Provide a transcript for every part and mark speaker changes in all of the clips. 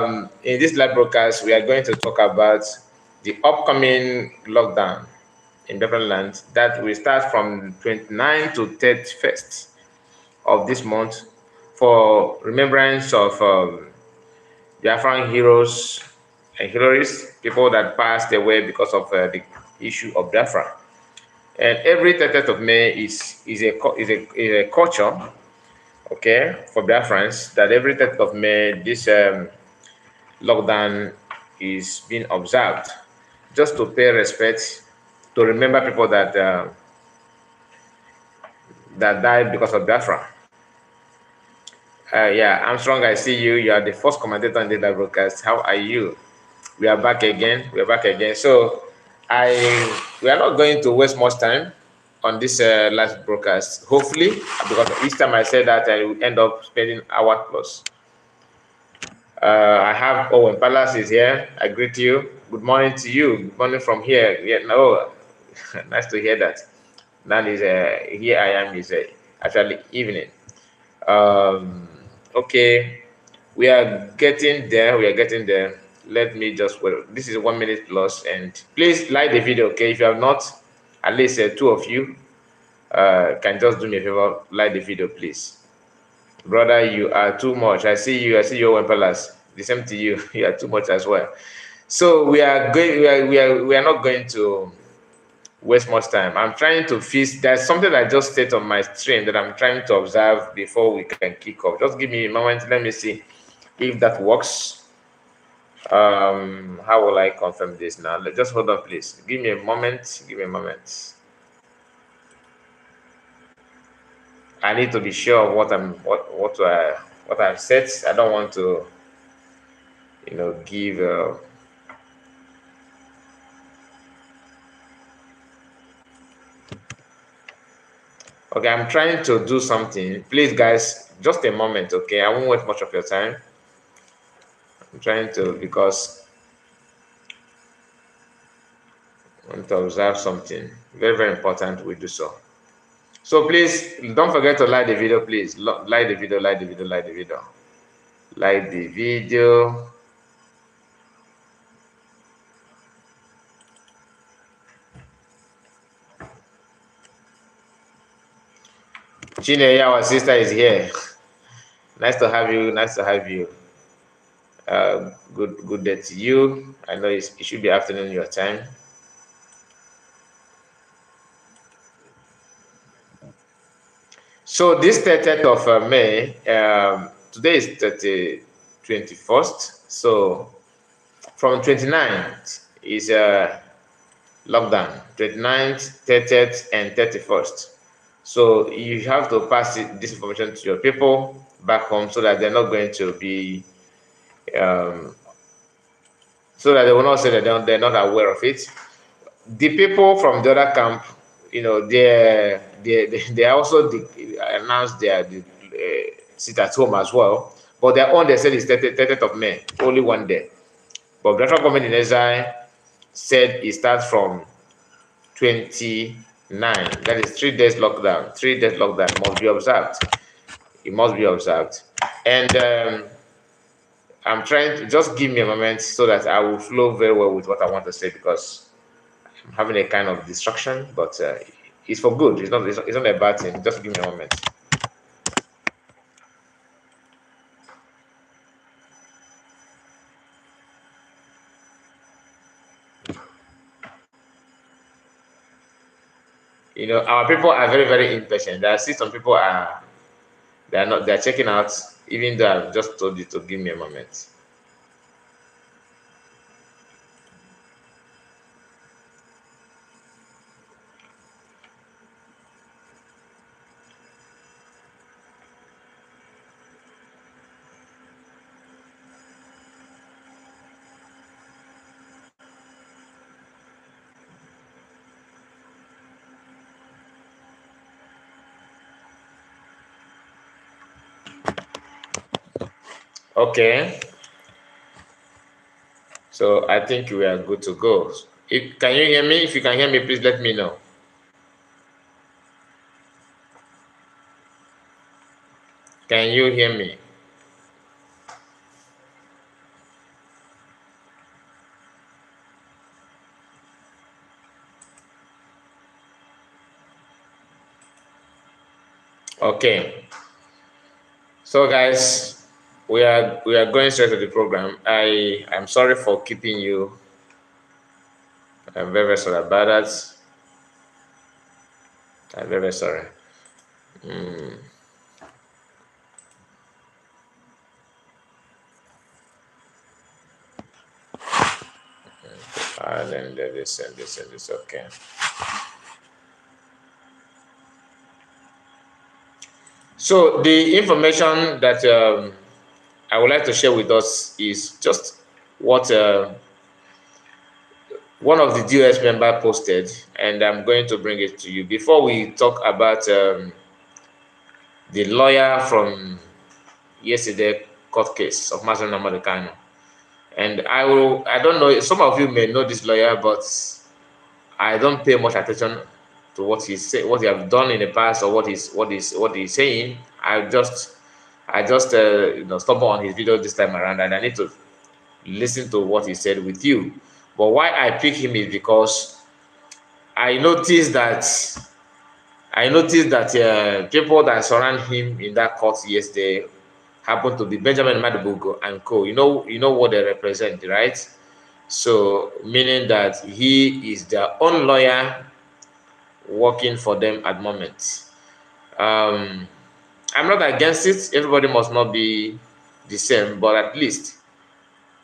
Speaker 1: In this live broadcast, we are going to talk about the upcoming lockdown in different lands that will start from 29th to 31st of this month for remembrance of Biafran heroes and heroes, people that passed away because of the issue of Biafra. And every 30th of May is a culture, okay, for Biafrans, that every 30th of May this lockdown is being observed, just to pay respect, to remember people that died because of Biafra. Yeah, Armstrong, I see you. You are the first commentator on the live broadcast. How are you? We are back again. We are back again. So, we are not going to waste much time on this last broadcast. Hopefully, because each time I say that, I will end up spending hour plus. I have Owen Palace is here. I greet you. Good morning to you. Good morning from here. Yeah, no, nice to hear that. That is here I am is actually evening. Okay, we are getting there. We are getting there. Let me just well. This is 1 minute plus, and please like the video. Okay, if you have not, at least two of you can just do me a favor. Like the video, please. Brother, you are too much. I see you. I see you, Owen Palace. The same to you. You are too much as well. So we are going. We are not going to waste much time. I'm trying to fix. There's something I just said on my stream that I'm trying to observe before we can kick off. Just give me a moment. Let me see if that works. How will I confirm this now? Just hold on, please. Give me a moment. Give me a moment. I need to be sure of what I've said. I don't want to, give. Okay, I'm trying to do something. Please, guys, just a moment, okay? I won't waste much of your time. I'm trying to, because I want to observe something very, very important. We do so. So please don't forget to like the video, please. Like the video, like the video, like the video. Like the video. Chineye, our sister, is here. Nice to have you. Nice to have you. Good day to you. I know it should be afternoon your time. So this 30th of May, today is 21st. So from 29th is lockdown, 29th, 30th, and 31st. So you have to pass this information to your people back home so that they're not going to be, so that they will not say that they're not aware of it. The people from the other camp, they also announced their sit at home as well. But their own, they said, is 30th of May, only one day. But Biafra government in exile said it starts from 29. That is 3 days lockdown. 3 days lockdown must be observed. It must be observed. And I'm trying to just give me a moment so that I will flow very well with what I want to say, because I'm having a kind of distraction, but it's for good. It's not a bad thing. Just give me a moment. Our people are very, very impatient. I see some people they're checking out, even though I've just told you to give me a moment. Okay. So I think we are good to go. Can you hear me? If you can hear me, please let me know. Can you hear me? Okay. So guys, we are going straight to the program. I'm sorry for keeping you. I'm very, very sorry about that. I'm very, very sorry. And then this and this and this. Okay. So the information that I would like to share with us is just what one of the DOS member posted, and I'm going to bring it to you. Before we talk about the lawyer from yesterday court case of Mazen Namadekano, and I don't know, some of you may know this lawyer, but I don't pay much attention to what what he have done in the past, or what he's saying. I just stumble on his video this time around, and I need to listen to what he said with you. But why I pick him is because I noticed that people that surround him in that court yesterday happen to be Benjamin Madubugo and co. You know what they represent, right? So meaning that he is their own lawyer working for them at the moment. I'm not against it. Everybody must not be the same, but at least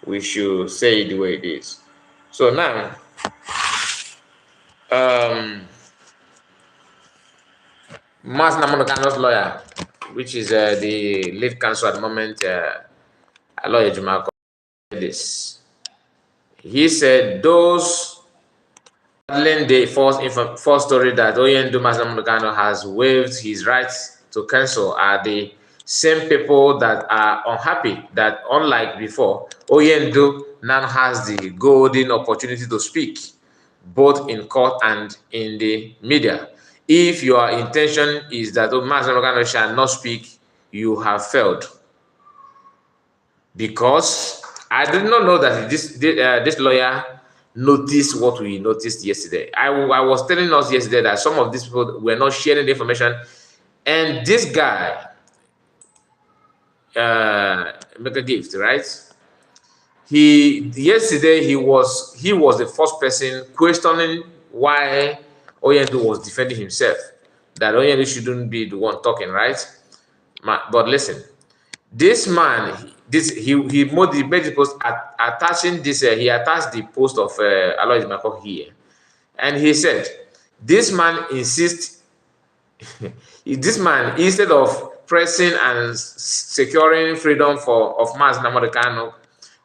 Speaker 1: we should say it the way it is. So now, Mas Namonokano's lawyer, which is the lead counsel at the moment, lawyer Jumako, this. He said those handling the false story that Oyendu Mas Namonokano has waived his rights to counsel are the same people that are unhappy that, unlike before, Oyendu now has the golden opportunity to speak, both in court and in the media. If your intention is that Mas Namonokano shall not speak, you have failed. Because I did not know that this lawyer noticed what we noticed yesterday. I was telling us yesterday that some of these people were not sharing the information, and this guy make a gift, right? Yesterday he was the first person questioning why Oyendu was defending himself, that Oyendu shouldn't be the one talking, right? But listen, this man, he made the post attaching this. He attached the post of Alois Mako here, and he said, "This man insists. This man, instead of pressing and securing freedom of Mas Namadekano,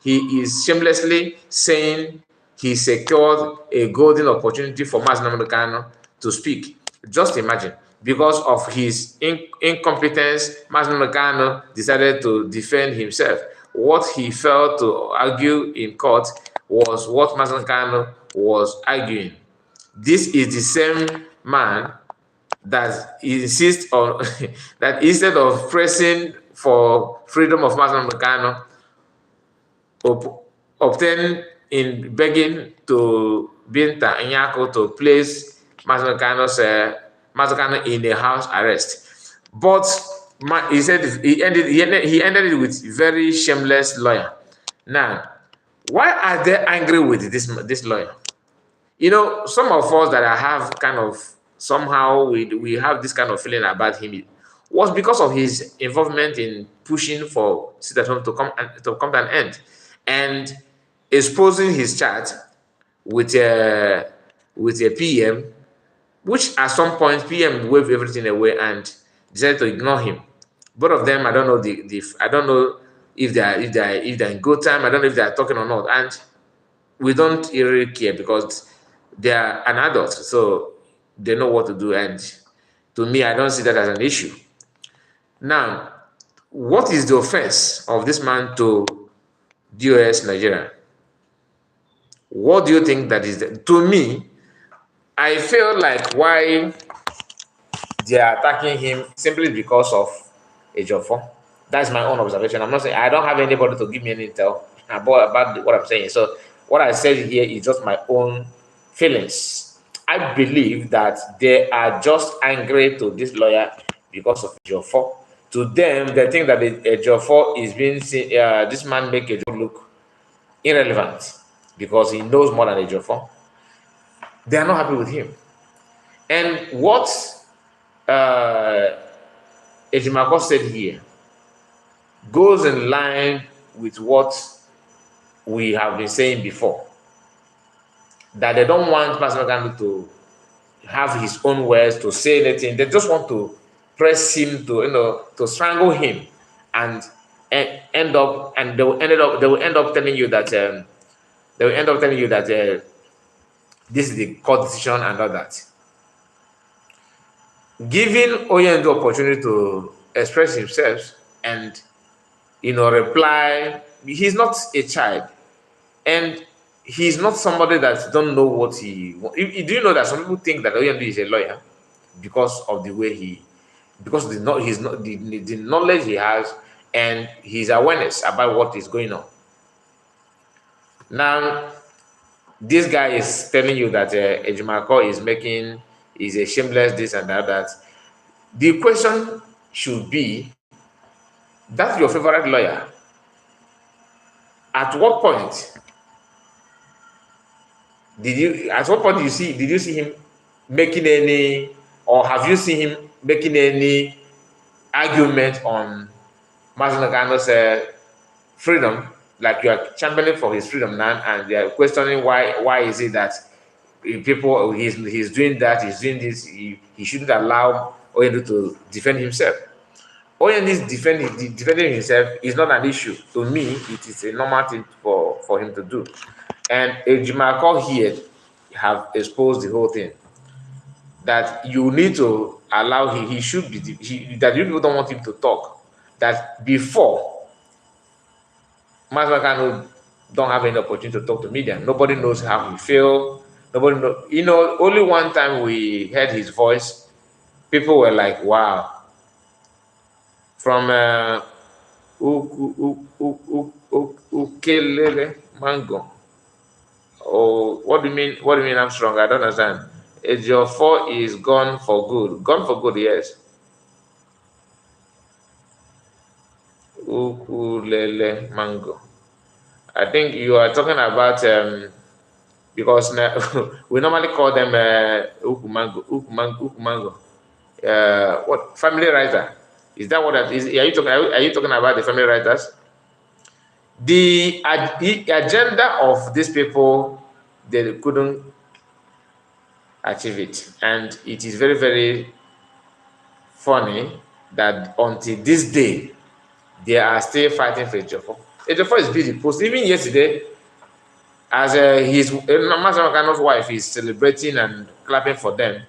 Speaker 1: he is shamelessly saying he secured a golden opportunity for Mas Namadekano to speak. Just imagine." Because of his incompetence, Mas Namadekano decided to defend himself. What he failed to argue in court was what Mas Namadekano was arguing. This is the same man that insists on that instead of pressing for freedom of Mas Namadekano, obtain in begging to Binta Nyako to place Mas Namadekano in a house arrest. But he said he ended it with very shameless lawyer. Now, why are they angry with this lawyer? Some of us that I have kind of somehow we have this kind of feeling about him was because of his involvement in pushing for sit at home to come to an end, and exposing his chat with a PM, which at some point PM waved everything away and decided to ignore him. Both of them, I don't know I don't know if they're in good time. I don't know if they're talking or not, and we don't really care because they are an adult, so they know what to do. And to me, I don't see that as an issue. Now, what is the offense of this man to DOS Nigeria? What do you think that is? To me, I feel like why they are attacking him simply because of Ejiofor. That's my own observation. I'm not saying I don't have anybody to give me any intel about what I'm saying. So what I said here is just my own feelings. I believe that they are just angry to this lawyer because of Ejiofor. To them, they think that Ejiofor is being seen, this man make Ejiofor look irrelevant because he knows more than Ejiofor. They are not happy with him. And what uh, Ejimako said here goes in line with what we have been saying before, that they don't want Pastor Gandhi to have his own words, to say anything. They just want to press him to strangle him, and end up, and they will end up telling you that this is the court decision and all that. Giving Oyen the opportunity to express himself and reply, he's not a child, and he's not somebody that don't know what he. Do you know that some people think that Oyen is a lawyer because of the way because the knowledge he has and his awareness about what is going on. Now, this guy is telling you that Ejimako is a shameless this and that. The question should be, that's your favorite lawyer. At what point did you see him making any, or have you seen him making any argument on Mazinagano's freedom? Like, you are championing for his freedom now, and they are questioning why is it that people he's doing that, he's doing this, he shouldn't allow Oyedu to defend himself. Oyedu's defending himself is not an issue. To me, it is a normal thing for him to do. And Ejimako here have exposed the whole thing, that you need to allow he should be that you people don't want him to talk. That before Mazmakano don't have any opportunity to talk to media. Nobody knows how he feels. Nobody know. Only one time we heard his voice, people were like, "Wow!" From Ukelele Mango. Oh, what do you mean? What do you mean? I'm strong. I don't understand. Ejiofor is gone for good. Gone for good, yes. Ukulele Mango. I think you are talking about because we normally call them Ukumango. What family writer? Is that what that is? Are you talking about the family writers? The agenda of these people, they couldn't achieve it, and it is very, very funny that until this day they are still fighting for Ejiofor. Ejiofor is busy post. Even yesterday, as his Masamakano's wife is celebrating and clapping for them.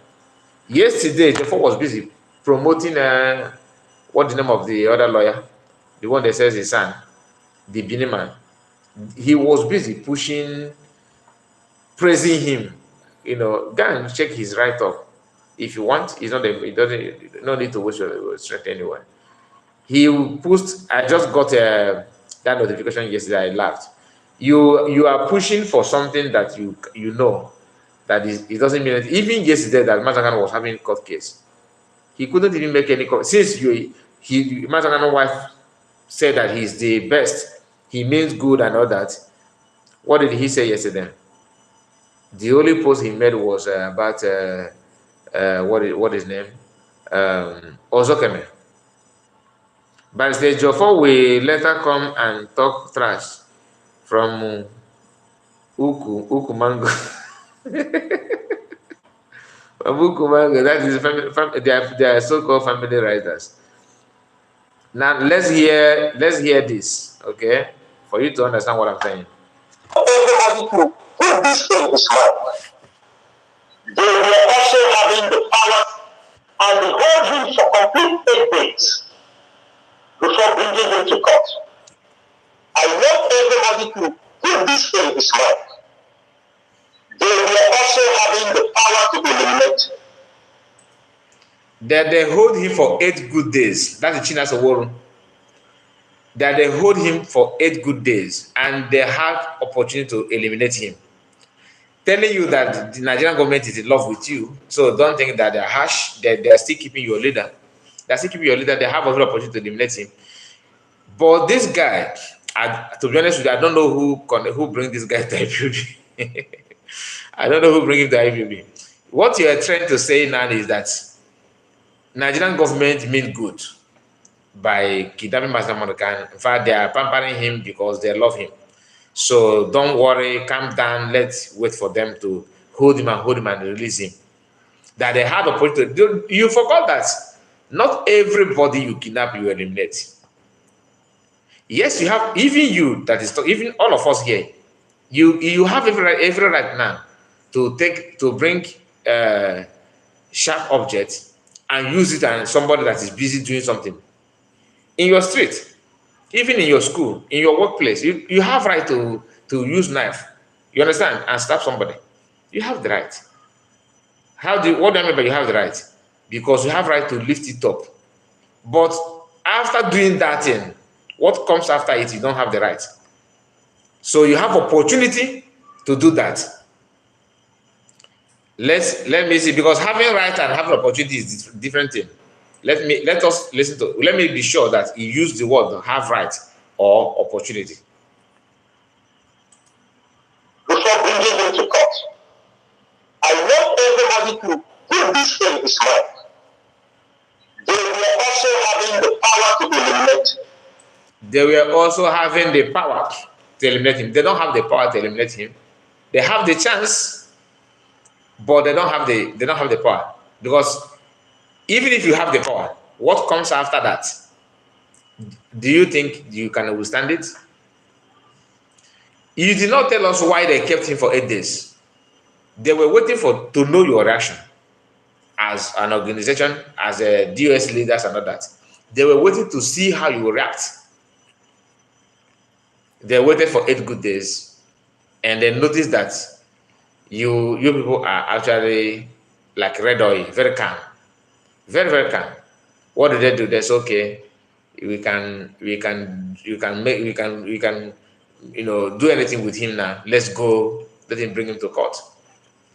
Speaker 1: Yesterday, Ejiofor was busy promoting what's the name of the other lawyer, the one that says his son, the Bini man. He was busy praising him. Go and check his write-up if you want. He's not. He doesn't. No need to waste your strength anywhere. He post. I just got that notification yesterday. I laughed. You are pushing for something that you know that it doesn't mean anything. Even yesterday that Mazakan was having court case, he couldn't even make any court. Since Mazakan's wife said that he's the best, he means good and all that. What did he say yesterday? The only post he made was about what his name? Ozokeme. But the Ejiofor will later come and talk trash from Uku Mango. From Uku Mango, that is they are so-called family writers. Now let's hear this, okay, for you to understand what I'm saying.
Speaker 2: Everybody to put this thing is mine. They were also having the power and the hold him for complete 8 days before bringing him to court. I want everybody to put this thing is mine. They were also having the power to eliminate.
Speaker 1: That they hold him for 8 good days. That's the China's war. That they hold him for 8 good days and they have opportunity to eliminate him. Telling you that the Nigerian government is in love with you, so don't think that they're harsh, that they're still keeping your leader. They are still keeping your leader. They have every opportunity to eliminate him. But this guy, to be honest with you, I don't know who bring this guy to IPOB. I don't know who bring him to IPOB. What you are trying to say now is that Nigerian government mean good by kidnapping Master Monokan. In fact, they are pampering him because they love him. So don't worry, calm down. Let's wait for them to hold him and release him. That they had opportunity. You forgot that not everybody you kidnap you eliminate. Yes, you have, even you, that is, even all of us here, you have every right now to bring sharp objects and use it on somebody that is busy doing something in your street, even in your school, in your workplace. You have right to use knife, you understand, and stab somebody. You have the right. What do I mean by you have the right? Because you have right to lift it up. But after doing that thing, what comes after it, you don't have the right. So you have opportunity to do that. Let me see, because having right and having opportunity is different thing. Let me be sure that he used the word have right or opportunity.
Speaker 2: Before bringing him to court, I want everybody to put this in his mind. They were also having the power to eliminate.
Speaker 1: They were also having the power to eliminate him. They don't have the power to eliminate him. They have the chance, but they don't have the power. Because even if you have the power, what comes after that? Do you think you can withstand it? You did not tell us why they kept him for 8 days. They were waiting to know your reaction as an organization, as a DOS leaders and all that. They were waiting to see how you will react. They waited for 8 good days, and they noticed that you people are actually like red oil, very calm, very, very calm. What did they do? They said, okay, we can do anything with him now. Let's go. Let him bring him to court.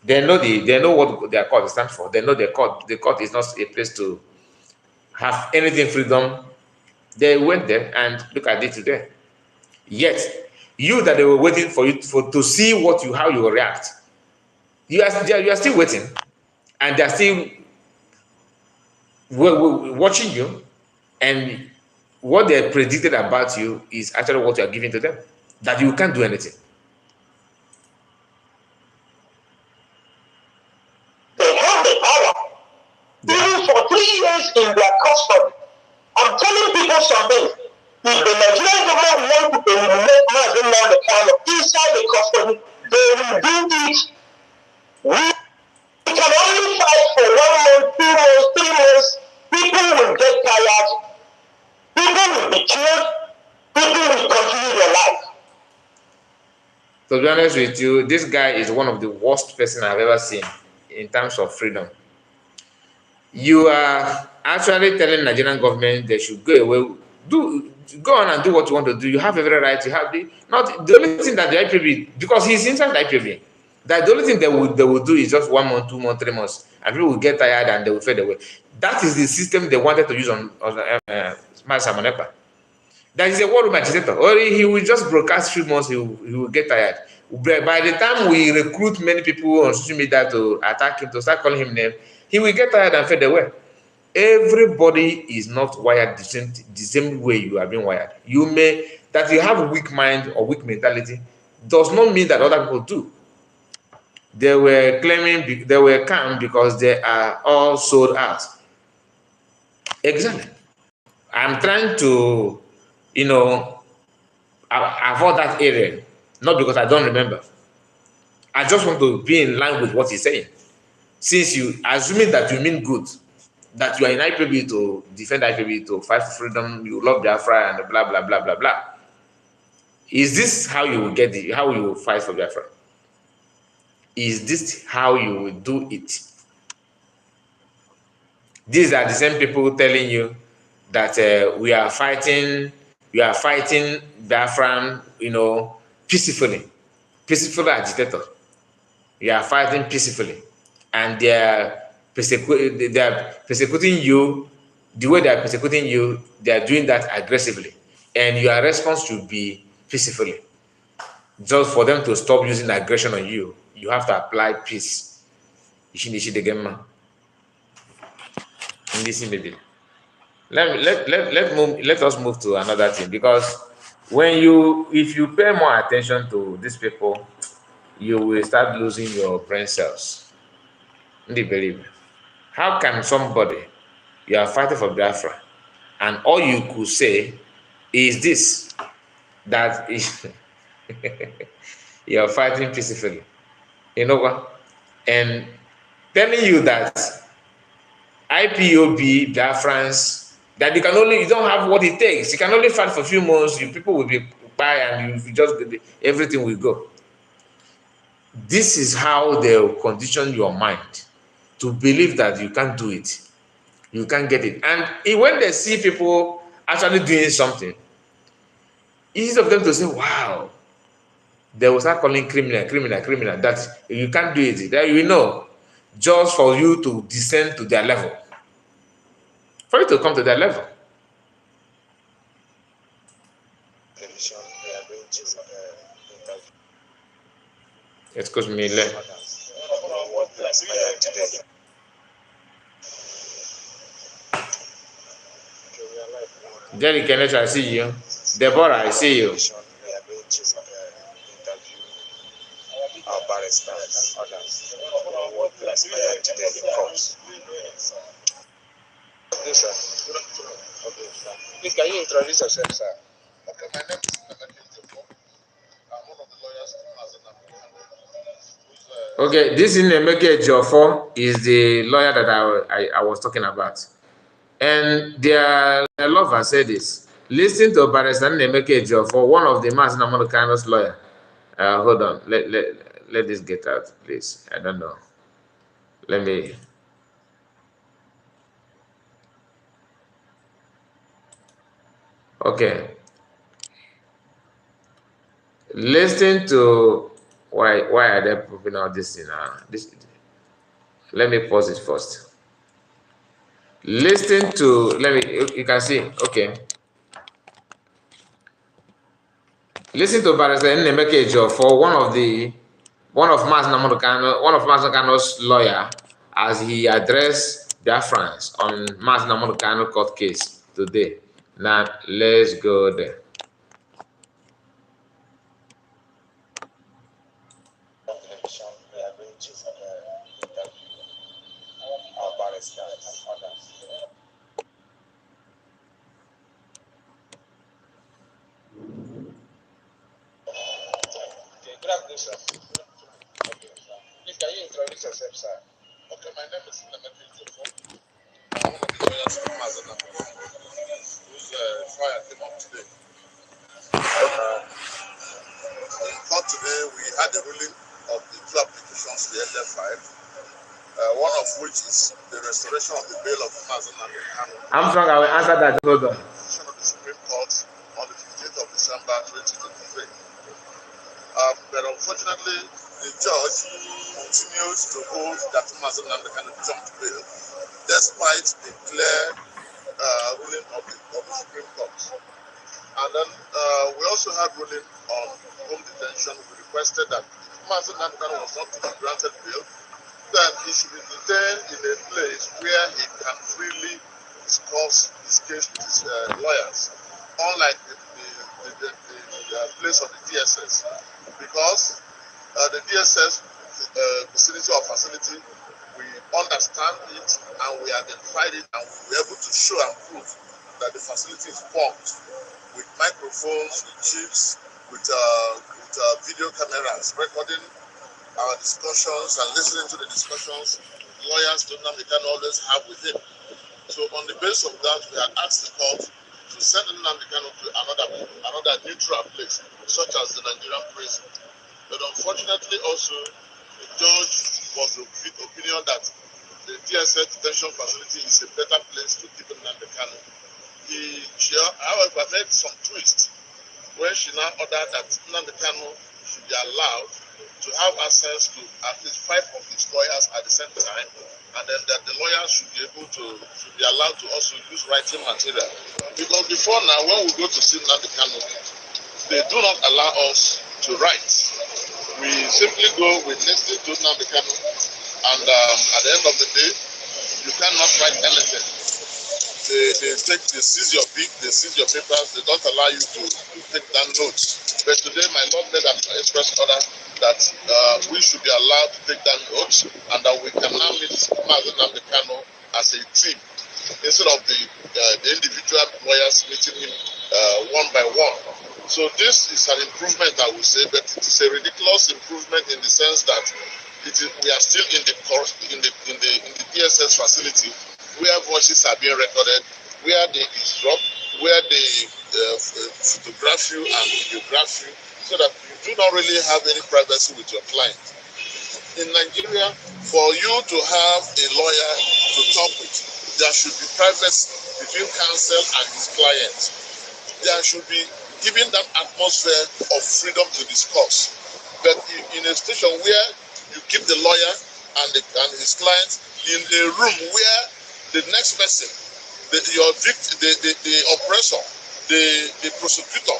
Speaker 1: They know what their court stands for. They know the court is not a place to have anything freedom. They went there, and look at it today. Yet, you that they were waiting for you to see how you will react. You are still waiting, and they are still watching you, and what they predicted about you is actually what you are giving to them, that you can't do anything.
Speaker 2: They have the power. Even for 3 years in their custody. I'm telling people something. If the Nigerian government want to eliminate Mazen Nnamdi inside the custody, they will do it. We can only fight for 1 month, 2 months, 3 months. People will get tired. People will be killed. People will continue their life.
Speaker 1: To be honest with you, this guy is one of the worst person I've ever seen in terms of freedom. You are actually telling Nigerian government they should go away, go on and do what you want to do. You have every right. You have the only thing that the IPOB, because he's inside the IPOB, that the only thing they will do is just 1 month, 2 months, 3 months, and people will get tired and they will fade away. That is the system they wanted to use on Master Monepa. That is a war room agitator. Or he will just broadcast 3 months, he will get tired. By the time we recruit many people on social media to attack him, to start calling him name, he will get tired and fade away. Everybody is not wired the same way you have been wired. That you have a weak mind or weak mentality does not mean that other people do. They were claiming they were calm because they are all sold out. Exactly. I'm trying to, avoid that area, not because I don't remember. I just want to be in line with what he's saying. Since you assuming that you mean good, that you are in IPOB to defend IPOB, to fight for freedom, you love Biafra and blah blah blah blah blah. Is this how you will get it? How you will fight for Biafra? Is this how you will do it? These are the same people telling you that we are fighting Biafra, peacefully agitator. We are fighting peacefully, and they are persecuting you the way they are persecuting you, they are doing that aggressively, and your response should be peacefully. Just for them to stop using aggression on you, you have to apply peace. Let us move to another thing, because if you pay more attention to these people, you will start losing your brain cells. Believe. How can somebody, you are fighting for Biafra, and all you could say is this, that is you are fighting peacefully, you know what? And telling you that IPOB, Biafrans, that you don't have what it takes. You can only fight for a few months, you people will be by, and you just, everything will go. This is how they will condition your mind to believe that you can't do it. You can't get it. And when they see people actually doing something, easy of them to say, wow, they will start calling criminal, criminal, criminal, that you can't do it. That you know, just for you to descend to their level. For you to come to their level. Excuse me. Jerry Kenneth, I see you. Deborah, I see you.
Speaker 2: Our barristers, others, what we aspire today in court. Yes, sir. Okay, sir. Please, can you introduce yourself, sir? Okay, my name is Nemeke. I'm one of the lawyers in
Speaker 1: Okay, this Nemeke Ejiofor is the lawyer that I was talking about. And their lover said this. Listen to Barrister Nemeke Ejiofor, one of the Mazina Monocanos lawyer. Hold on. Let this get out, please. I don't know. Let me. Okay. Listen to why are they putting out this thing? Let me pause it first. Listen to, you can see, okay. Listen to Barrister Nemeke Ejiofor, one of Mas lawyer, as he addressed Biafrans on Mas Namodokano court case today. Now let's go there.
Speaker 2: Good afternoon, sir. Okay, sir. Please, can you introduce yourself, sir? Okay, my name is Nemeke Ejiofor. I'm one of the lawyers from Mazana, whose trial came up today. In court today, we had the ruling of the two applications we earlier filed, one of which is the restoration of the bail of Mazana.
Speaker 1: I'm strong, I will answer that. Hold on.
Speaker 2: Decision of the Supreme Court on the 15th of December 2023. But unfortunately, the judge continues to hold that Mazana can jump bail, despite the clear ruling of the Supreme Court. And then we also had ruling on home detention. We requested that if Mazen Namkan was not to be granted bail, then he should be detained in a place where he can freely discuss his case with his lawyers, unlike the place of the DSS. Because the DSS vicinity or facility, we understand it and we identified it, and we were able to show and prove that the facility is formed with microphones, with chips, with video cameras recording our discussions and listening to the discussions lawyers can always have with him. So on the basis of that, we had asked the court to send Nnamdi Kanu to another neutral place, such as the Nigerian prison. But unfortunately also, the judge was of the opinion that the DSS detention facility is a better place to keep Nnamdi Kanu. She, however, made some twist when she now ordered that Nnamdi Kanu should be allowed to have access to at least 5 of his lawyers at the same time, and then that the lawyers should be able to be allowed to also use writing material. Because before now, when we go to see Nnamdi Kanu, they do not allow us to write. We simply go, we listen to Nnamdi Kanu, and at the end of the day, you cannot write anything. They seize your pick, they seize your papers, they don't allow you to take down notes. But today, my Lord made an express order that we should be allowed to take down notes, and that we can now meet Mazen Nnamdi Kanu as a team, instead of the individual lawyers meeting him one by one. So this is an improvement, I would say, but it is a ridiculous improvement in the sense that we are still in the DSS facility, where voices are being recorded, where they disrupt, where they photograph you and videograph you, so that you do not really have any privacy with your client. In Nigeria, for you to have a lawyer to talk with, there should be privacy between counsel and his client. There should be given that atmosphere of freedom to discuss. But in a situation where you keep the lawyer and his client in a room where the next person, the oppressor, the prosecutor,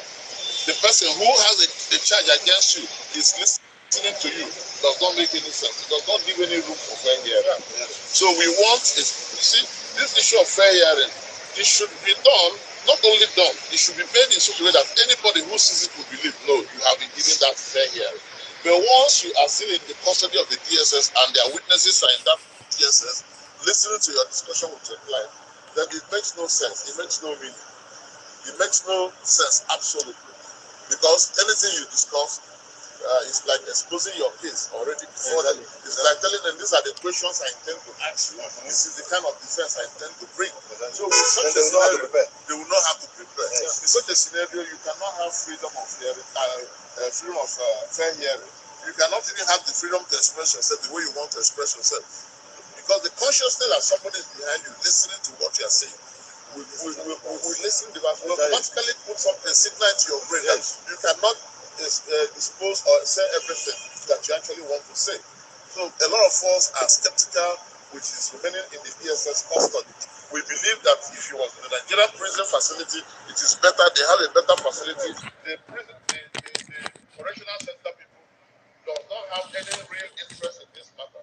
Speaker 2: the person who has a charge against you is listening to you, does not make any sense. It does not give any room for fair hearing. So we want, you see, this issue of fair hearing, it should be done, not only done, it should be made in such a way that anybody who sees it will believe, no, you have been given that fair hearing. But once you are still in the custody of the DSS and their witnesses are in that DSS, listening to your discussion with your client, then it makes no sense. It makes no meaning. It makes no sense, absolutely. Because anything you discuss is like exposing your case already before them. It's like telling them, these are the questions I intend to ask you. This is the kind of defense I intend to bring. So with such a scenario, they will not have to prepare. Yes. In such a scenario, you cannot have freedom of hearing, freedom of fair hearing. You cannot even have the freedom to express yourself the way you want to express yourself. Because the consciousness that somebody is behind you listening to what you are saying, we listen to that, will automatically put something, signal to your brain that you cannot dispose or say everything that you actually want to say. So a lot of us are skeptical, which is remaining in the DSS custody. We believe that if you was in the Nigerian prison facility, it is better, they have a better facility. The correctional center people does not have any real interest in this matter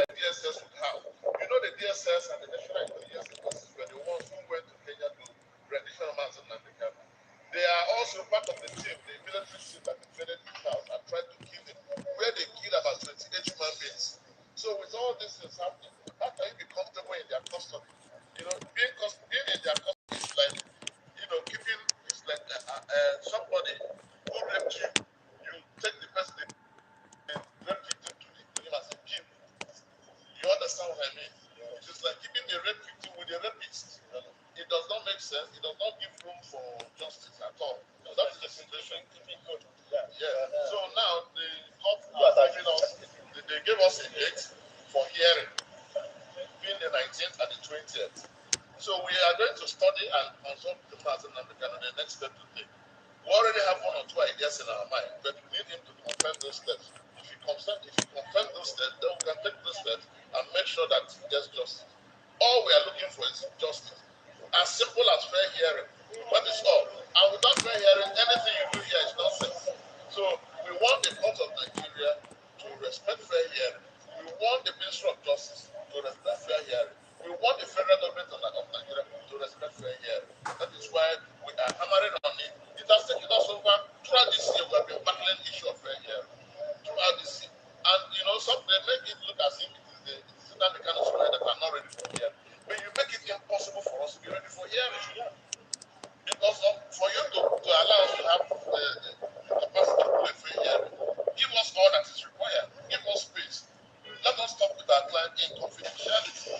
Speaker 2: like DSS would have. You know, the DSS and the National Intelligence Agencies were the ones who went to Kenya to rendition Mazen Nnamdi Kanu. They are also part of the team, the military team that invaded his house and tried to kill him, where they killed about 28 human beings. So with all these things happening, how can you be comfortable in their custody? You know, being in their custody is like, you know, keeping, it's like somebody who raped you. You take the person, the rape victim to him as a gift. You understand what I mean? It is like keeping the rape victim with the rapist. It does not make sense. It does not give room for justice at all. So that is the situation. Good. Yeah. So now the court are giving us, they gave us a date for hearing, being the 19th and the 20th. So we are going to study and consult the Mazen Nnamdi Kanu the next step to take. We already have 1 or 2 ideas in our mind, but we need him to confirm those steps. If he confirm those steps, then we can take those steps and make sure that he gets justice. All we are looking for is justice. As simple as fair hearing. That is all. And without fair hearing, anything you do here is nonsense. So we want the court of Nigeria to respect fair hearing. We want the Ministry of Justice to respect fair hearing. We want the federal government of Nigeria to respect fair hearing. That is why we are hammering on it. It has taken us over throughout this year. We have been battling the issue of fair hearing throughout this year. And you know, some they make it look as if it is the kind of story that are not ready for hearing. But you make it impossible for us to be ready for hearing. Because for you to allow us to have the capacity to play free hearing, give us all that is required. Give us space. Let us talk with our client in confidentiality.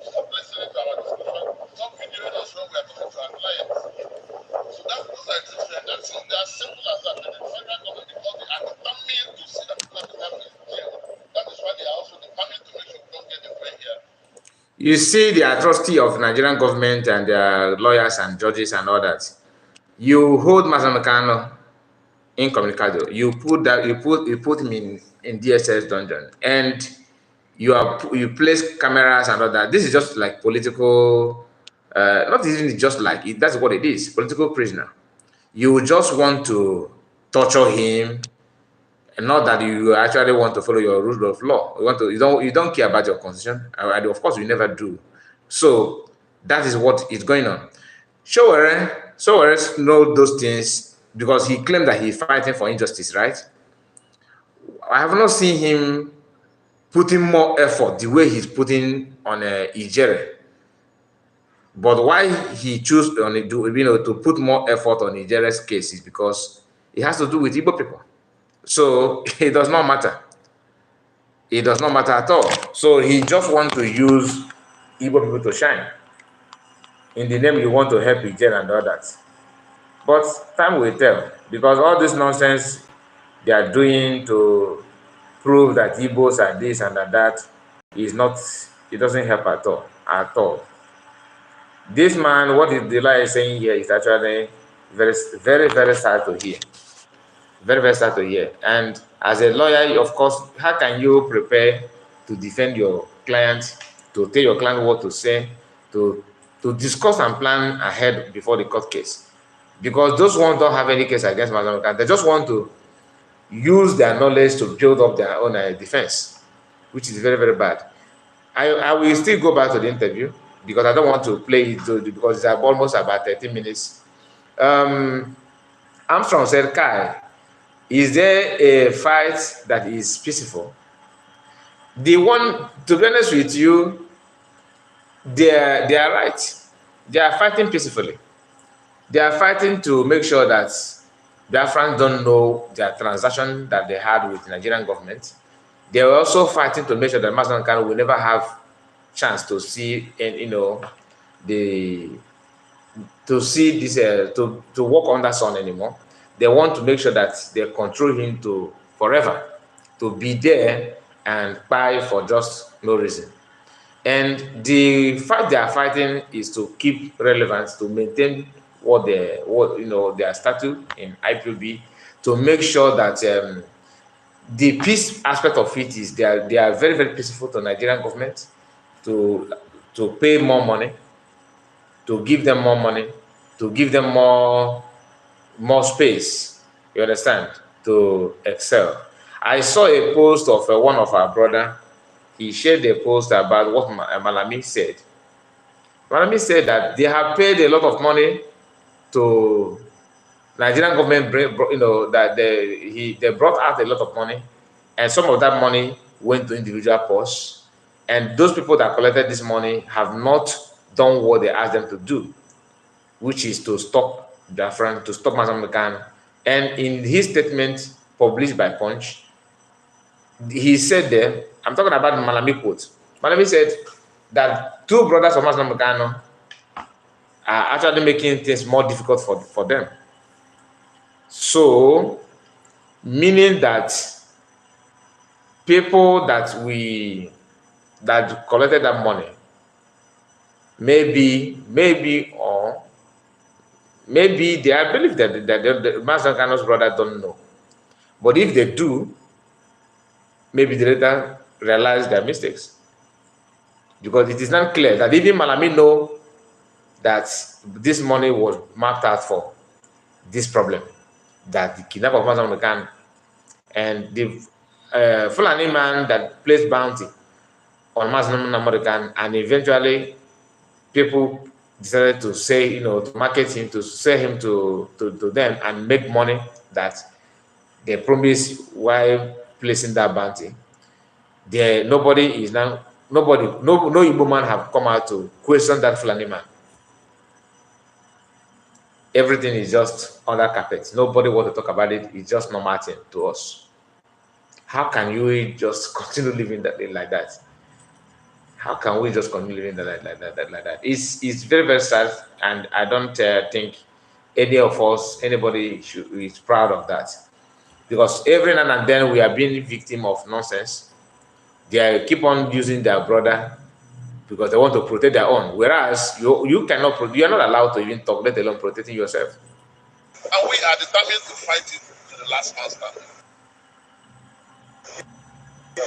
Speaker 2: Stop listening to our discussion. Stop videoing us when we are talking to our clients. So those are things that's they are simple as that. And the federal government, because they are determined to see that people are happening in jail, that is why they are also determined to make sure we don't get the free hearing.
Speaker 1: You see the atrocity of Nigerian government and their lawyers and judges and all that. You hold Mazen Kanu incommunicado. You put him in DSS dungeon, and you place cameras and all that. This is just like political, not even just like it. That's what it is. Political prisoner. You just want to torture him, and not that you actually want to follow your rule of law. You don't care about your constitution. Of course, you never do. So that is what is going on. Showers know those things because he claimed that he's fighting for injustice, right? I have not seen him putting more effort the way he's putting on 9jeria. But why he chose on to put more effort on 9jeria's case is because it has to do with Igbo people. So it does not matter. It does not matter at all. So he just wants to use Igbo people to shine. In the name you want to help 9jeria and all that. But time will tell, because all this nonsense they are doing to prove that Igbos are this and that is not, it doesn't help at all. At all. This man, what the lawyer is saying here is actually very, very, very sad to hear. Very, very sad to hear. And as a lawyer, of course, how can you prepare to defend your client, to tell your client what to say, to discuss and plan ahead before the court case? Because those ones don't have any case against Mazamaka. They just want to use their knowledge to build up their own defense, which is very, very bad. I will still go back to the interview because I don't want to play it because it's almost about 30 minutes. Armstrong said, Kai, is there a fight that is peaceful? The one, to be honest with you, they are right. They are fighting peacefully. They are fighting to make sure that Biafrans don't know their transaction that they had with the Nigerian government. They are also fighting to make sure that Mazen Kano will never have chance to see, and to see this to walk under sun anymore. They want to make sure that they control him to forever, to be there and buy for just no reason. And the fight they are fighting is to keep relevance, to maintain their status in IPOB, to make sure that the peace aspect of it is they are very, very peaceful to Nigerian government, to pay more money, to give them more money, to give them more space, you understand, to excel. I saw a post of one of our brother. He shared a post about what Malami said. Malami said that they have paid a lot of money to Nigerian government, that they brought out a lot of money, and some of that money went to individual purse, and those people that collected this money have not done what they asked them to do, which is to stop Biafra, to stop Mazamkan. And in his statement published by Punch, he said there, I'm talking about Malami quote. Malami said that two brothers of Mazamkan are actually making things more difficult for them. So, meaning that people that collected that money, maybe they, I believe that the Master Kano's brother don't know. But if they do, maybe they later realize their mistakes. Because it is not clear that even Malami know that this money was mapped out for this problem, that the kidnap of Master Kano and the Fulani man that placed bounty on Master Kano, and eventually people decided to say, to market him, to sell him to them and make money that they promised while placing that bounty. No Igbo man have come out to question that Fulani man. Everything is just under carpet. Nobody want to talk about it. It's just normal thing to us. How can you just continue living like that? How can we just continue living like that? It's very, very sad, and I don't think anybody is proud of that, because every now and then we are being victim of nonsense. They keep on using their brother because they want to protect their own, whereas you are not allowed to even talk, let alone protecting yourself.
Speaker 2: And we are determined to fight it to the last master. I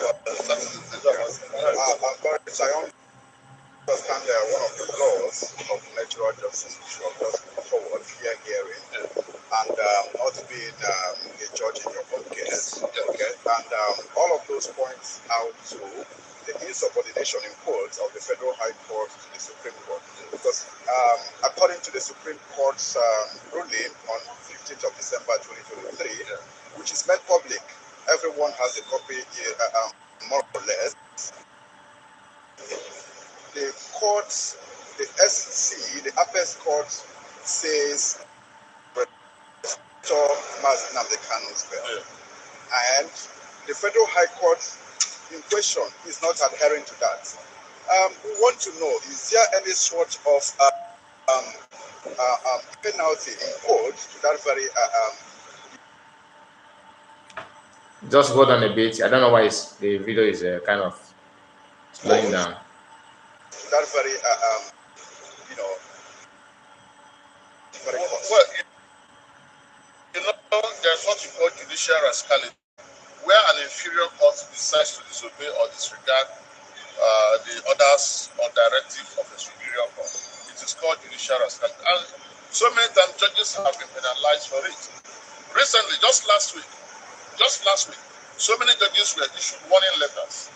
Speaker 2: understand one of the laws of natural justice which was just put forward, fair hearing, and not being a judge in your own case. Okay, and all of those points out to the insubordination in quotes of the Federal High Court to the Supreme Court. Because according to the Supreme Court's ruling on 15th of December 2023, which is made public, everyone has a copy, more or less. The courts, the SC, the Apex Court says restore Mazi Nnamdi Kanu's bail. And the Federal High Court in question is not adhering to that. We want to know, is there any sort of penalty imposed to that very...
Speaker 1: Just hold on a bit. I don't know why the video is kind of slowing down.
Speaker 2: That very, you know, very well, there's what you call judicial rascality, where an inferior court decides to disobey or disregard the orders or directive of a superior court. It is called judicial rascality. And so many times judges have been penalized for it. Recently, just last week, so many judges were issued warning letters.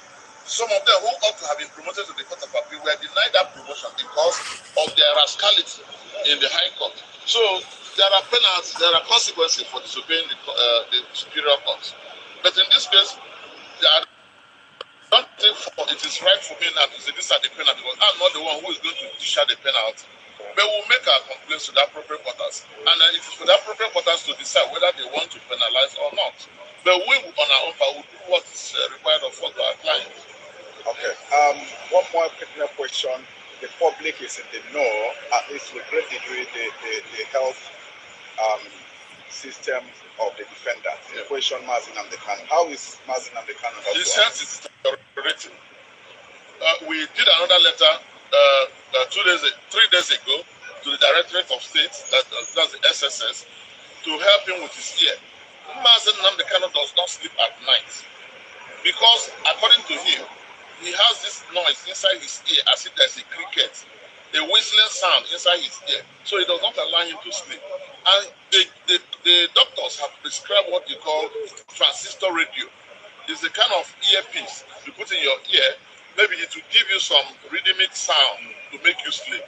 Speaker 2: Some of them who ought to have been promoted to the Court of Appeal were denied that promotion because of their rascality in the High Court. So there are penalties, there are consequences for disobeying the superior court. But in this case, I don't think it is right for me now to say these are the penalties, because I'm not the one who is going to dish out the penalty. But we'll make our complaints to the appropriate quarters. And it is for the appropriate quarters to decide whether they want to penalize or not. But we, on our own part, will do what is required of us to our clients. Okay. One more particular question. The public is in the know, at least to a great degree, the health system of the defendant. Yeah. The question, Mazi Nnamdi Kanu. How is Mazi Nnamdi Kanu? His health is deteriorating. We did another letter 3 days ago to the Directorate of State, that's the SSS, to help him with his ear. Mazi Nnamdi Kanu does not sleep at night because, according to him, he has this noise inside his ear as if there's a cricket, a whistling sound inside his ear, so it does not allow him to sleep. And the doctors have prescribed what you call transistor radio. It's a kind of earpiece you put in your ear. Maybe it will give you some rhythmic sound to make you sleep.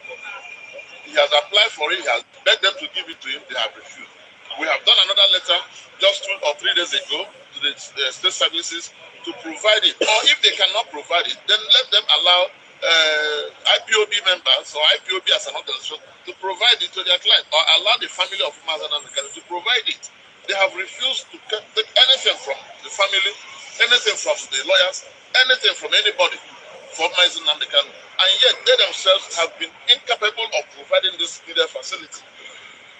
Speaker 2: He has applied for it, he has begged them to give it to him, they have refused. We have done another letter just 2 or 3 days ago to the state services to provide it. Or if they cannot provide it, then let them allow IPOB members or IPOB as an organization to provide it to their client, or allow the family of Mazi Nnamdi Kanu to provide it. They have refused to take anything from the family, anything from the lawyers, anything from anybody for Mazi Nnamdi Kanu. And yet they themselves have been incapable of providing this needed facility.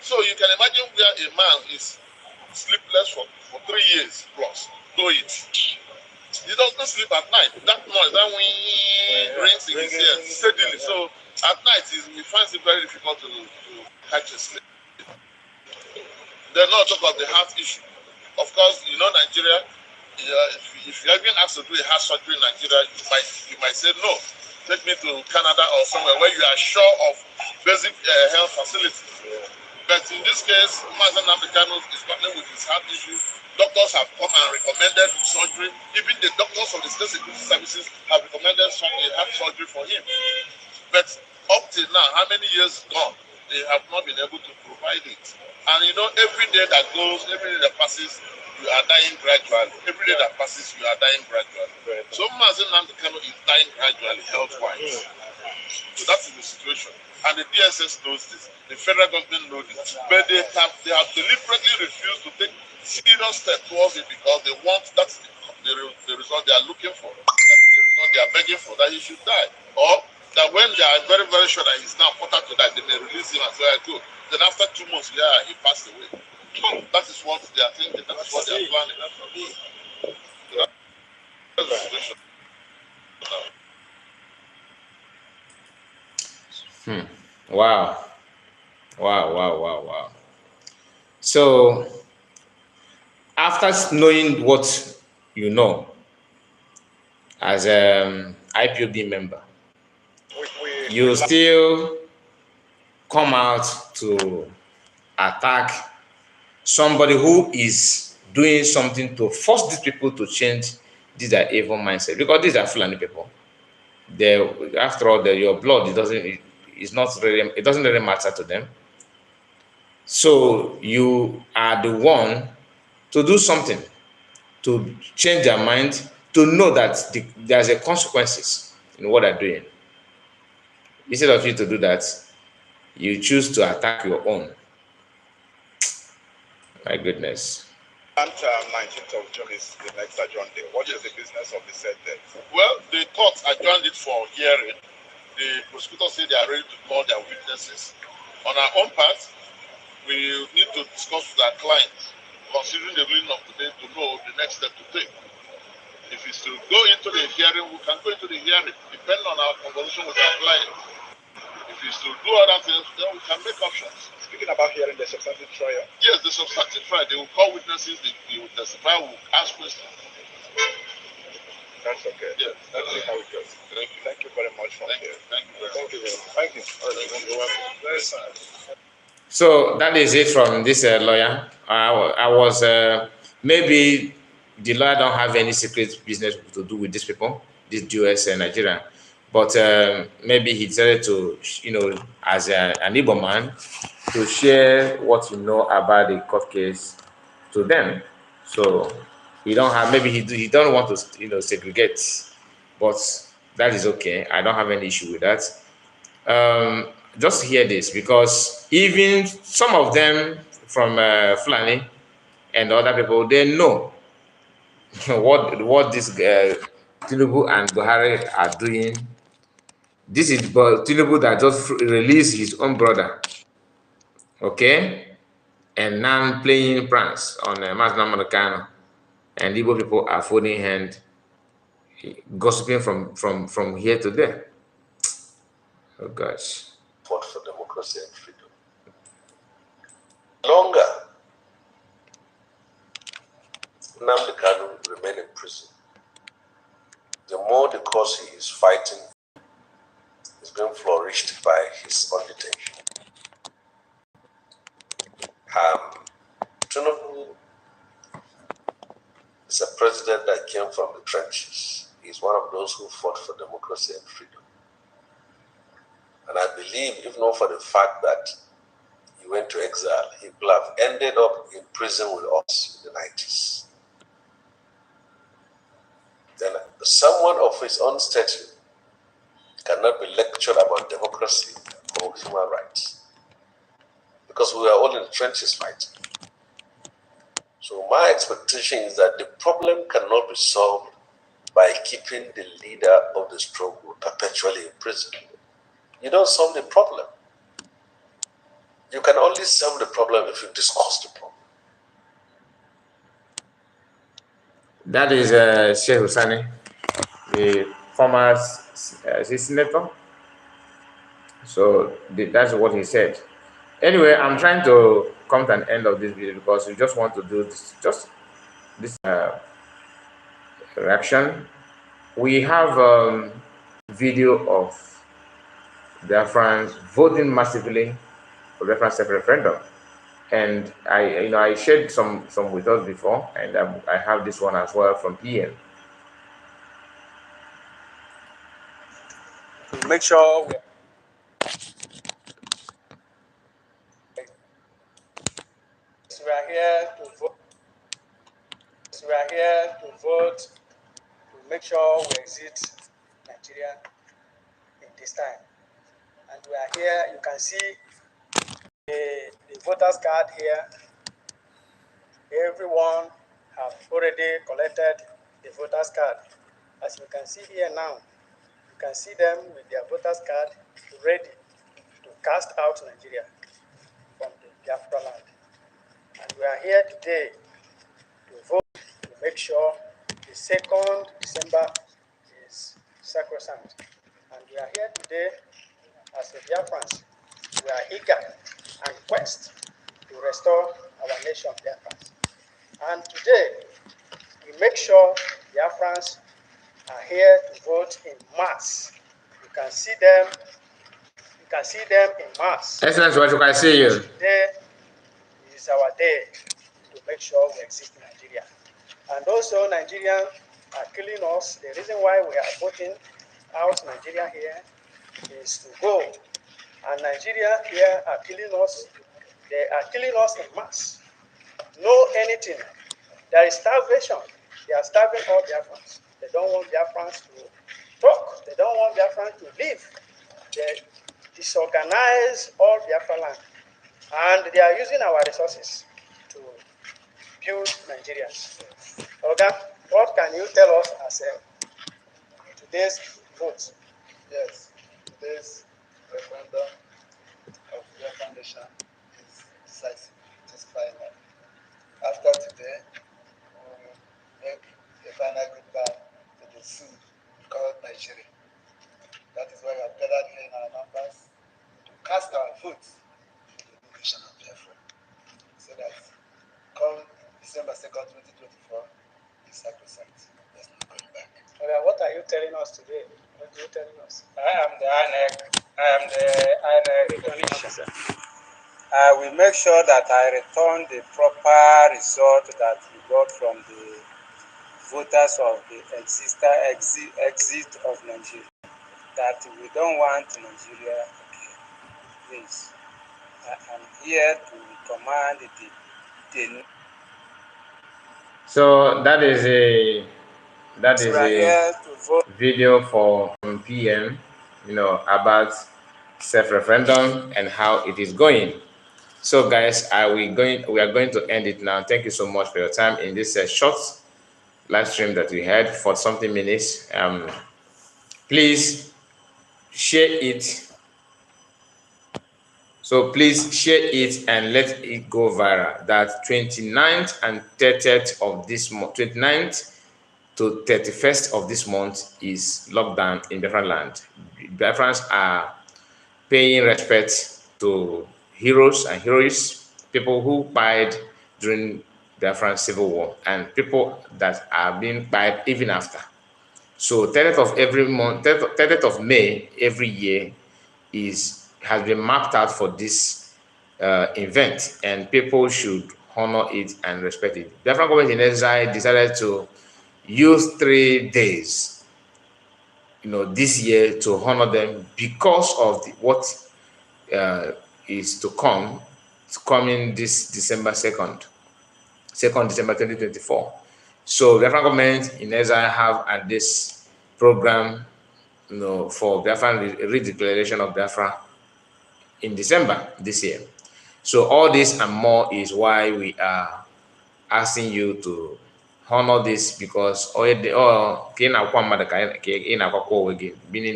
Speaker 2: So you can imagine where a man is sleepless for 3 years plus, do it. He doesn't sleep at night. That noise, that wind rings in his ear steadily. So at night he finds it very difficult to catch a sleep. Then not talk of the heart issue. Of course, you know Nigeria. If you are being asked to do a heart surgery in Nigeria, you might say no. Take me to Canada or somewhere where you are sure of basic health facilities. But in this case, Mazi Nnamdi Kanu is battling with his heart issue. Doctors have come and recommended surgery. Even the doctors of the state security services have recommended heart surgery for him. But up till now, how many years gone, they have not been able to provide it. And you know, every day that goes, every day that passes, you are dying gradually. Every day that passes, you are dying gradually. So Mazi Nnamdi Kanu is dying gradually, health-wise. So that is the situation. And the DSS knows this. The federal government knows this. But they have deliberately refused to take serious steps towards it because they want, that's the result they are looking for. That's the result they are begging for, that he should die. Or that when they are very, very sure that he's now important to die, they may release him and say, good. Then after 2 months, he passed away. That is what they are thinking, that is what they are planning. That's the situation.
Speaker 1: Wow. So after knowing what you know as an IPOB member, you still come out to attack somebody who is doing something to force these people to change these are evil mindset, because these are Fulani people. They, after all, your blood, it's not really, it doesn't really matter to them. So you are the one to do something to change their mind, to know that there's a consequences in what they're doing. Instead of you to do that, you choose to attack your own. My goodness.
Speaker 2: 19th of June is the next adjourned day. What is the business of the said date? Well, the court adjourned it for hearing. The prosecutors say they are ready to call their witnesses. On our own part, we need to discuss with our client, considering the ruling of today, to know the next step to take. If it's to go into the hearing, we can go into the hearing, depending on our conversation with our client. If it's to do other things, then we can make options. Speaking about hearing the substantive trial. Yes, the substantive trial, they will call witnesses, they will testify, we will ask questions. That's okay. Yes, that's how it goes. Thank you very much for here. Thank you very much. Thank you. Very sad.
Speaker 1: So that is it from this lawyer. I was maybe the lawyer don't have any secret business to do with these people, this US and Nigeria, but maybe he decided to, as an Igbo man, to share what you know about the court case to them. So he don't have, maybe he don't want to segregate, but that is okay. I don't have any issue with that. Just hear this, because even some of them from Fulani and other people, they know what this Tinubu and Buhari are doing. This is Tinubu that just released his own brother, okay, and now playing pranks on Mazda Manokano, and Igbo people are folding hand, gossiping from here to there. Oh gosh.
Speaker 2: Fought for democracy and freedom. Longer, Nnamdi Kanu remain in prison. The more the cause he is fighting is being flourished by his own detention. Tinubu is a president that came from the trenches. He's one of those who fought for democracy and freedom. And I believe, if not for the fact that he went to exile, he would have ended up in prison with us in the 90s. Then someone of his own stature cannot be lectured about democracy or human rights, because we are all in the trenches fighting. So my expectation is that the problem cannot be solved by keeping the leader of the struggle perpetually in prison. You don't solve the problem. You can only solve the problem if you discuss the problem.
Speaker 1: That is Sheikh Husani, the former senator. So that's what he said. Anyway, I'm trying to come to an end of this video because we just want to do this reaction. We have video of Biafrans voting massively for Biafran self-referendum, and I shared some with us before, and I have this one as well from PM.
Speaker 3: Make sure we are here to vote. We are here to vote to make sure we exit Nigeria in this time. And we are here, you can see the voters card here. Everyone have already collected the voters card. As you can see here now, you can see them with their voters card ready to cast out Nigeria from the Biafra land. And we are here today to vote to make sure the 2nd December is sacrosanct. And we are here today as the Biafrans. We are eager and quest to restore our nation Biafrans. And today, we make sure Biafrans are here to vote in mass. You can see them. You can see them in mass.
Speaker 1: Excellency, what you can see you.
Speaker 3: Today is our day to make sure we exist in Nigeria. And also, Nigerians are killing us. The reason why we are voting out Nigeria here is to go. And Nigeria here are killing us. They are killing us in mass. No anything. There is starvation. They are starving all Biafrans. They don't want Biafrans to talk. They don't want Biafrans to live. They disorganize all Biafra land. And they are using our resources to build Nigeria. Okay, what can you tell us as today's vote?
Speaker 4: Yes, today's referendum of the foundation is decisive, it is final. After today, we will make a final goodbye to the zoo called Nigeria. That is why we have gathered here in our numbers to cast our votes to the new nation of Biafra, so that come December 2nd, 2024, is sacrosanct. There's no going back.
Speaker 3: Okay, what are you telling us today? What are you telling us?
Speaker 5: I am the INEC official. I will make sure that I return the proper result that we got from the voters of the exit of Nigeria. That we don't want Nigeria again. Please, I am here to command the
Speaker 1: So that is a video for PM, about self-referendum and how it is going. So guys, we are going to end it now. Thank you so much for your time in this short live stream that we had for something minutes. Please share it. So please share it and let it go viral. That 29th and 30th of this month, 29th to 31st of this month is lockdown in Biafran land. Biafrans are paying respect to heroes and heroes, people who died during Biafran civil war, and people that are being died even after. So 30th of every month, 30th of May every year has been mapped out for this event, and people should honor it and respect it. The Biafran government in exile decided to use 3 days, this year to honor them because of what is to come. It's coming this December 2nd December 2024. So the Biafran government in exile have at this program, for Biafran redeclaration of Biafra in December this year. So all this and more is why we are asking you to honor this, because meaning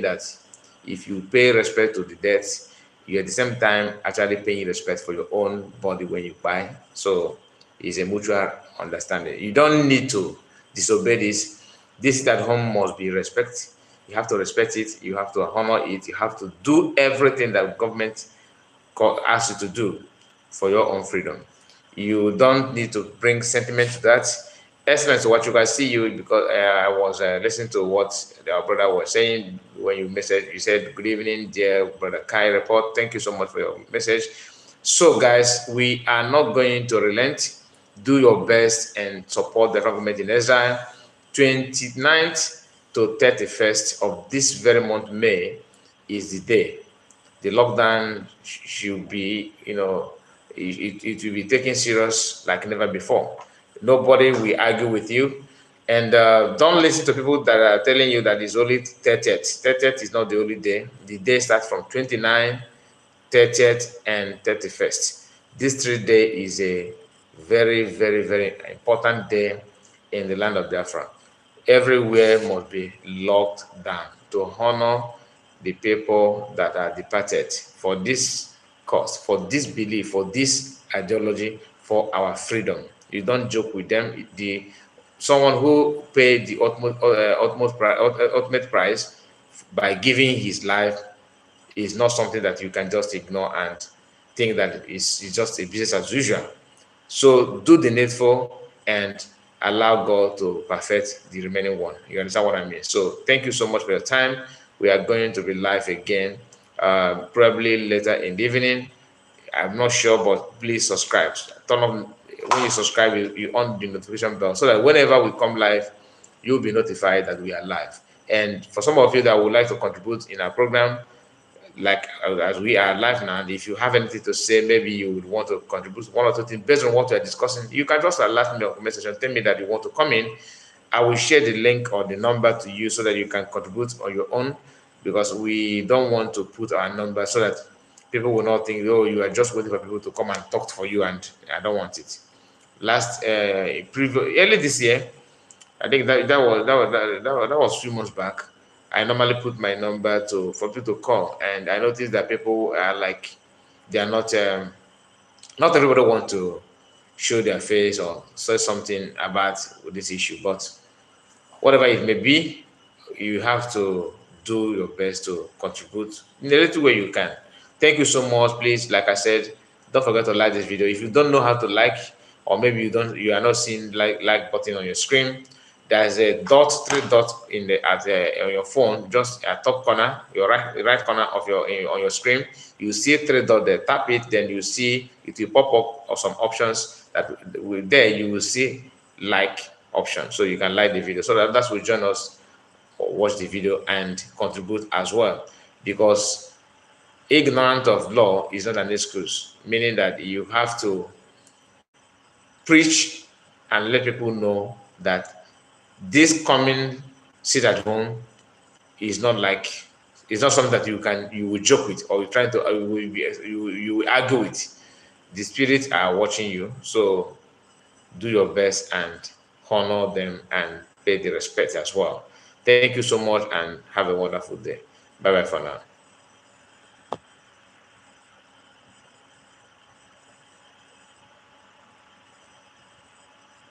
Speaker 1: that if you pay respect to the dead, you at the same time actually paying respect for your own body when you buy. So it's a mutual understanding. You don't need to disobey this. This at home must be respect. You have to respect it. You have to honor it. You have to do everything that government asks you to do for your own freedom. You don't need to bring sentiment to that. Excellent. So what you guys see you, because I was listening to what our brother was saying when you messaged. You said, "Good evening, dear brother Kai report." Thank you so much for your message. So guys, we are not going to relent. Do your best and support the government in exile. 29th to 31st of this very month, May, is the day. The lockdown should be, it will be taken serious like never before. Nobody will argue with you. And don't listen to people that are telling you that it's only 30th. 30th is not the only day. The day starts from 29th, 30th, and 31st. This 3 days is a very, very, very important day in the land of Biafra. Everywhere must be locked down to honor the people that are departed for this cause, for this belief, for this ideology, for our freedom. You don't joke with them. Someone who paid the ultimate price by giving his life is not something that you can just ignore and think that it's just a business as usual. So do the needful, and allow God to perfect the remaining one. You understand what I mean? So thank you so much for your time. We are going to be live again, probably later in the evening. I'm not sure, but please subscribe. Turn on when you subscribe, you on the notification bell so that whenever we come live, you'll be notified that we are live. And for some of you that would like to contribute in our program, like as we are live now, if you have anything to say, maybe you would want to contribute one or two things based on what we are discussing, you can just alert me on comment section, tell me that you want to come in. I will share the link or the number to you so that you can contribute on your own, because we don't want to put our number so that people will not think, oh, you are just waiting for people to come and talk for you, and I don't want it. Early this year, I think that was a few months back. I normally put my number to for people to call, and I noticed that people are like, they are not everybody want to show their face or say something about this issue, but whatever it may be, you have to do your best to contribute in a little way you can. Thank you so much. Please, like I said, don't forget to like this video. If you don't know how to like, or maybe you are not seeing like button on your screen, there's a three dots in the on your phone, just at top corner, your right corner of on your screen. You see three dots there. Tap it, then you see it will pop up of some options that there you will see like option, so you can like the video, so that will join us or watch the video and contribute as well, because ignorant of law is not an excuse, meaning that you have to preach and let people know that this coming sit at home is not like, it's not something that you will joke with, or you try to you will argue with. The spirits are watching you, so do your best and honor them and pay the respect as well. Thank you so much and have a wonderful day. Bye bye for now.